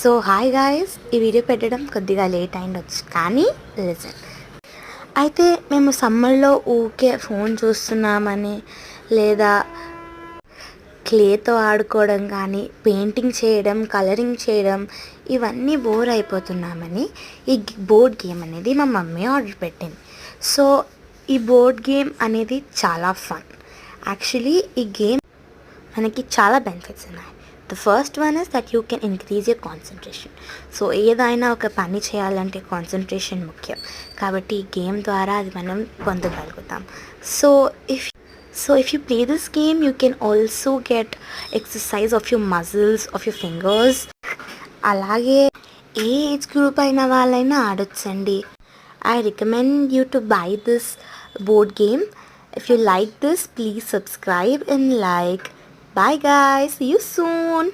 So hi guys, ఈ video పెట్టడం కొద్దిగా లేట్ అయిండొచ్చు కానీ లిజన్. అయితే మేము సమ్మర్లో ఊకే ఫోన్ చూస్తున్నామని లేదా క్లేతో ఆడుకోవడం కానీ పెయింటింగ్ చేయడం, కలరింగ్ చేయడం ఇవన్నీ బోర్ అయిపోతున్నామని ఈ బోర్డ్ గేమ్ అనేది మా మమ్మీ ఆర్డర్ పెట్టింది. సో ఈ బోర్డ్ గేమ్ అనేది చాలా ఫన్. యాక్చువల్లీ ఈ గేమ్ మనకి చాలా బెనిఫిట్స్ ఉన్నాయి. The first one is that you can increase your concentration. So ఏదైనా ఒక పని చేయాలంటే కాన్సన్ట్రేషన్ ముఖ్యం, కాబట్టి ఈ గేమ్ ద్వారా అది మనం పొందగలుగుతాం. So if you play this game, you can also get exercise of your muscles, of your fingers. అలాగే ఏ ఏజ్ గ్రూప్ అయిన వాళ్ళైనా ఆడొచ్చండి. I recommend you to buy this board game. If you like this, please subscribe and like. Bye guys, see you soon.